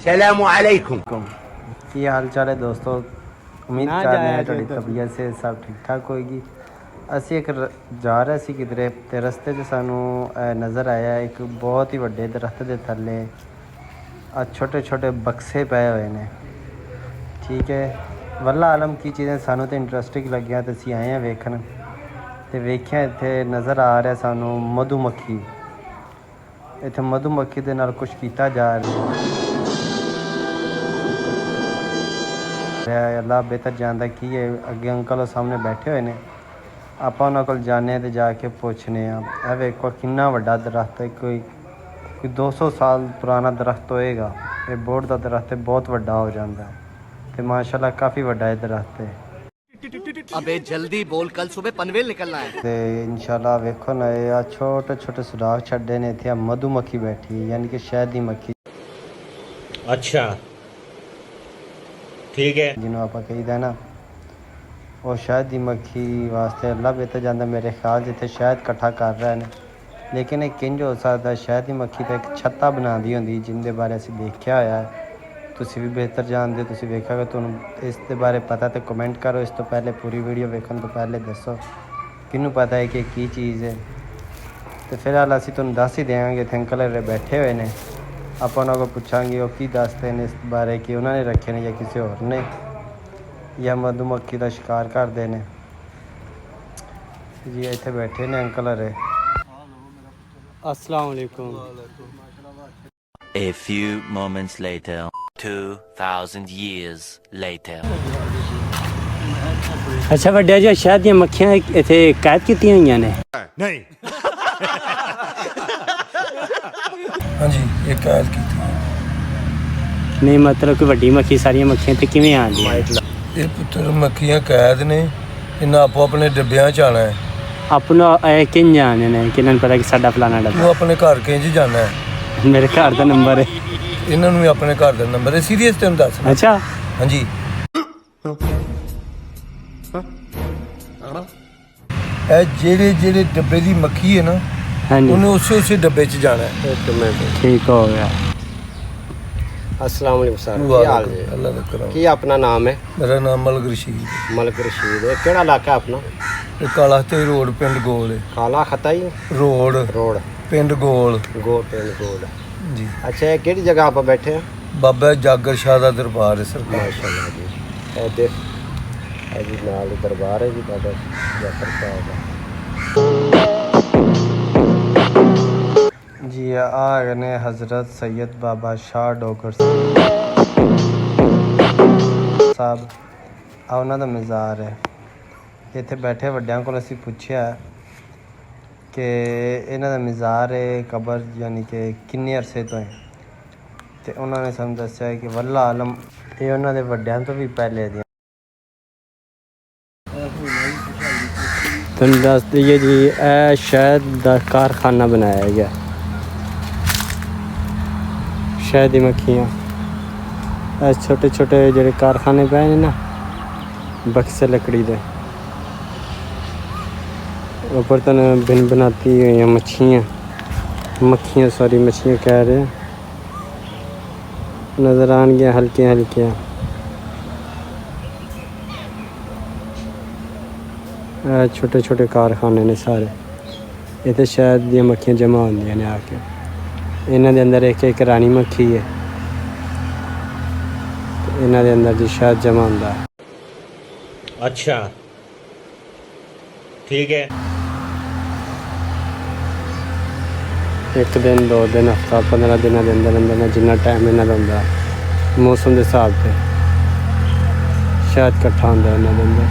सलामुअलैकुम। ਕੀ ਹਾਲ ਚਾਲ ਹੈ ਦੋਸਤੋ। ਉਮੀਦ ਕਰ ਰਹੇ ਹਾਂ ਤੁਹਾਡੀ ਤਬੀਅਤ ਸੇ ਸਭ ਠੀਕ ਠਾਕ ਹੋਏਗੀ। ਅਸੀਂ ਜਾ ਰਹੇ ਸੀ ਕਿਧਰੇ ਤੇ ਰਸਤੇ 'ਚ ਸਾਨੂੰ ਨਜ਼ਰ ਆਇਆ ਇੱਕ ਬਹੁਤ ਹੀ ਵੱਡੇ ਦਰਖਤ ਦੇ ਥੱਲੇ ਛੋਟੇ ਛੋਟੇ ਬਕਸੇ ਪਏ ਹੋਏ ਨੇ। ਠੀਕ ਹੈ, ਵੱਲਾ ਆਲਮ ਕੀ ਚੀਜ਼ਾਂ ਸਾਨੂੰ ਤਾਂ ਇੰਟਰਸਟਿੰਗ ਲੱਗਿਆ ਤੇ ਅਸੀਂ ਆਏ ਹਾਂ ਵੇਖਣ ਤੇ ਵੇਖਿਆ ਇੱਥੇ ਨਜ਼ਰ ਆ ਰਿਹਾ ਸਾਨੂੰ ਮਧੂਮੱਖੀ। ਇੱਥੇ ਮਧੂਮੱਖੀ ਦੇ ਨਾਲ ਕੁਛ ਕੀਤਾ ਜਾ ਰਿਹਾ। ਅੱਲਾ ਬਿਹਤਰ ਜਾਣਦਾ ਕੀ ਹੈ। ਅੱਗੇ ਅੰਕਲ ਉਹ ਸਾਹਮਣੇ ਬੈਠੇ ਹੋਏ ਨੇ, ਆਪਾਂ ਉਹਨਾਂ ਕੋਲ ਜਾਂਦੇ ਹਾਂ ਅਤੇ ਜਾ ਕੇ ਪੁੱਛਦੇ ਹਾਂ। ਇਹ ਵੇਖੋ ਕਿੰਨਾ ਵੱਡਾ ਦਰਖਤ ਹੈ, ਕੋਈ 200 ਸਾਲ ਪੁਰਾਣਾ ਦਰਖਤ ਹੋਏਗਾ। ਇਹ ਬੋਹੜ ਦਾ ਦਰਖਤ ਹੈ, ਬਹੁਤ ਵੱਡਾ ਹੋ ਜਾਂਦਾ ਅਤੇ ਮਾਸ਼ਾਅੱਲਾ ਕਾਫੀ ਵੱਡਾ ਇਹ ਦਰਖਤ ਹੈ। अबे जल्दी बोल, कल सुबह पनवेल निकलना है। ਤੇ ਇਨਸ਼ਾਅੱਲਾ ਵੇਖੋ ਨਾ ਇਹ ਛੋਟੇ ਛੋਟੇ ਸੁਰਾਖ ਛੱਡੇ ਨੇ ਇੱਥੇ। ਮਧੂਮੱਖੀ ਬੈਠੀ ਹੈ, ਯਾਨੀ ਕਿ ਸ਼ਹਿਦ ਦੀ ਮੱਖੀ। अच्छा ठीक है। ਜਿਹਨੂੰ ਆਪਾਂ ਕਹੀਦਾ ਨਾ, ਉਹ ਸ਼ਹਿਦ ਦੀ ਮੱਖੀ ਵਾਸਤੇ ਅੱਲਾ ਬਿਹਤਰ ਜਾਂਦਾ। ਮੇਰੇ ਖਿਆਲ ਜਿੱਥੇ ਸ਼ਹਿਦ ਇਕੱਠਾ ਕਰ ਰਹੇ ਨੇ, ਲੇਕਿਨ ਇਹ ਕਿੰਝ ਹੋ ਸਕਦਾ? ਸ਼ਹਿਦ ਦੀ ਮੱਖੀ ਤਾਂ ਇੱਕ ਛੱਤਾ ਬਣਾਉਂਦੀ ਹੁੰਦੀ, ਜਿਹਦੇ ਬਾਰੇ ਅਸੀਂ ਦੇਖਿਆ ਹੋਇਆ ਹੈ। ਤੁਸੀਂ ਵੀ ਬਿਹਤਰ ਜਾਣਦੇ ਹੋ, ਤੁਸੀਂ ਵੇਖਿਆ ਕਿ ਤੁਹਾਨੂੰ ਇਸ ਦੇ ਬਾਰੇ ਪਤਾ ਤਾਂ ਕਮੈਂਟ ਕਰੋ। ਇਸ ਤੋਂ ਪਹਿਲੇ ਪੂਰੀ ਵੀਡੀਓ ਵੇਖਣ ਤੋਂ ਪਹਿਲੇ ਦੱਸੋ ਕਿਹਨੂੰ ਪਤਾ ਹੈ ਕਿ ਕੀ ਚੀਜ਼ ਹੈ। ਅਤੇ ਫਿਲਹਾਲ ਅਸੀਂ ਤੁਹਾਨੂੰ ਦੱਸ ਹੀ ਦੇਵਾਂਗੇ। ਇੱਥੇ ਅੰਕਲ ਹੋਰੇ ਬੈਠੇ ਹੋਏ ਨੇ, ਆਪਾਂ ਉਹਨਾਂ ਕੋਲ ਪੁੱਛਾਂਗੇ ਉਹ ਕੀ ਦੱਸਦੇ ਨੇ ਇਸ ਬਾਰੇ, ਕਿ ਉਹਨਾਂ ਨੇ ਰੱਖੇ ਨੇ ਜਾਂ ਕਿਸੇ ਹੋਰ ਨੇ, ਜਾਂ ਮਧੂਮੱਖੀ ਦਾ ਸ਼ਿਕਾਰ ਕਰਦੇ ਨੇ। ਜੀ ਇੱਥੇ ਬੈਠੇ ਨੇ ਅੰਕਲ ਹੋਰੇ। अस्सलाम वालेकुम। A few moments later, 2000 years later. ਅੱਛਾ ਵੱਡਿਆ ਜੀ, ਸ਼ਹਿਦ ਦੀਆਂ ਮੱਖੀਆਂ ਇੱਥੇ ਕੈਦ ਕੀਤੀਆਂ ਹੋਈਆਂ ਨੇ? नहीं ਹਾਂਜੀ ਇਹ ਕੈਦ ਕੀਤੀ। ਨਹੀਂ ਮਤਲਬ ਕਿ ਵੱਡੀ ਮੱਖੀ ਸਾਰੀਆਂ ਮੱਖੀਆਂ ਤੇ ਕਿਵੇਂ ਆਉਂਦੀਆਂ? ਇਹ ਪੁੱਤਰ ਮੱਖੀਆਂ ਕੈਦ ਨੇ, ਇਹਨਾਂ ਆਪੋ ਆਪਣੇ ਡੱਬਿਆਂ 'ਚ ਆਉਣਾ ਹੈ। ਆਪਣਾ ਇਹ ਕਿੰਝ ਜਾਣਦੇ ਨੇ ਕਿ ਇਹਨਾਂ ਨੂੰ ਪਤਾ ਕਿ ਸਾਡਾ ਫਲਾਣਾ ਤੂੰ ਡੱਬਾ? ਆਪਣੇ ਘਰ ਕਿੰਝ ਜਾਣਾ ਹੈ? ਮੇਰੇ ਘਰ ਦਾ ਨੰਬਰ ਹੈ। ਇਹਨਾਂ ਨੂੰ ਵੀ ਆਪਣੇ ਘਰ ਦਾ ਨੰਬਰ ਹੈ। ਸੀਰੀਅਸ ਤੈਨੂੰ ਦੱਸ। ਅੱਛਾ ਹਾਂਜੀ ਇਹ ਜਿਹੜੇ ਡੱਬੇ ਦੀ ਮੱਖੀ ਹੈ ਨਾ, ਹਾਂਜੀ ਉਹਨੇ ਉਸੇ ਡੱਬੇ 'ਚ ਜਾਣਾ ਹੈ। ਠੀਕ ਹੋ ਗਿਆ। अस्सलाम वालेकुम सर, ਵਾਹ ਕੀ ਹਾਲ ਜੀ? ਅੱਲਾ ਦਾ ਕਰਮ। ਕੀ ਆਪਣਾ ਨਾਮ ਹੈ? ਮੇਰਾ ਨਾਮ ਮਲਕ ਰਸ਼ੀਦ ਹੈ। ਮਲਕ ਰਸ਼ੀਦ ਹੈ। ਕਿਹੜਾ ਇਲਾਕਾ ਆਪਣਾ? ਇਹ ਕਾਲਾ ਤੇ ਰੋਡ ਪਿੰਡ ਗੋਲ ਹੈ। ਕਾਲਾ ਖਤਾਈ ਰੋਡ ਰੋਡ ਪਿੰਡ ਗੋਲ ਪਿੰਡ ਗੋਲ। ਜੀ। ਅੱਛਾ ਇਹ ਕਿਹੜੀ ਜਗ੍ਹਾ ਆਪਾਂ ਬੈਠੇ ਹਾਂ? ਬਾਬਾ ਜਾਗਰ ਸ਼ਾਹ ਦਾ ਦਰਬਾਰ ਹੈ ਸਰਕਾਰ। ਮਾਸ਼ਾਅੱਲਾ ਜੀ। ਇਹ ਦੇਖ ਇਹ ਜੀ ਨਾਲ ਹੀ ਦਰਬਾਰ ਹੈ ਜੀ ਬਾਬਾ ਜਾਫਰ ਸਾਹਿਬ ਦਾ। ਜੀ ਆ ਗਏ ਨੇ ਹਜ਼ਰਤ ਸੈयद ਬਾਬਾ ਸ਼ਾਹ ਡੋਗਰ ਸਾਹਿਬ। ਆ ਉਹਨਾਂ ਦਾ ਮਜ਼ਾਰ ਹੈ। ਇੱਥੇ ਬੈਠੇ ਵੱਡਿਆਂ ਕੋਲ ਅਸੀਂ ਪੁੱਛਿਆ ਕਿ ਇਹਨਾਂ ਦਾ ਮਜ਼ਾਰ ਹੈ ਕਬਰ ਯਾਨੀ ਕਿ ਕਿੰਨੇ ਅਰਸੇ ਤੋਂ ਹੈ, ਅਤੇ ਉਹਨਾਂ ਨੇ ਸਾਨੂੰ ਦੱਸਿਆ ਕਿ ਵੱਲਾ ਆਲਮ ਇਹ ਉਹਨਾਂ ਦੇ ਵੱਡਿਆਂ ਤੋਂ ਵੀ ਪਹਿਲੇ ਦੀਆਂ। ਤੁਹਾਨੂੰ ਦੱਸ ਦਈਏ ਜੀ, ਇਹ ਸ਼ਹਿਦ ਦਾ ਕਾਰਖਾਨਾ ਬਣਾਇਆ ਗਿਆ। ਸ਼ਹਿਦ ਦੀ ਮੱਖੀਆਂ ਇਹ ਛੋਟੇ ਛੋਟੇ ਜਿਹੜੇ ਕਾਰਖਾਨੇ ਪਏ ਨੇ ਨਾ, बक्से लकड़ी दे ऊपर तो बिन बनाती हुई मक्खियाँ सारी मच्छियाँ कह रहे नज़र आन गया हल्के हल्के। छोटे छोटे कारखाने ने सारे इतने शहद दी मक्खियाँ जमा होंदियां ने आके। इन्हां दे अंदर एक एक रानी मक्खी है, इन्हां दे अंदर जी शहद जमा होंदा है। अच्छा ठीक है। एक दिन 2 दिन हफ्ता 15 दिन के अंदर अंदर जिन्ना टाइम इन्हों का होंगे मौसम के हिसाब से शहद कट्ठा होंगे इन्हों के अंदर।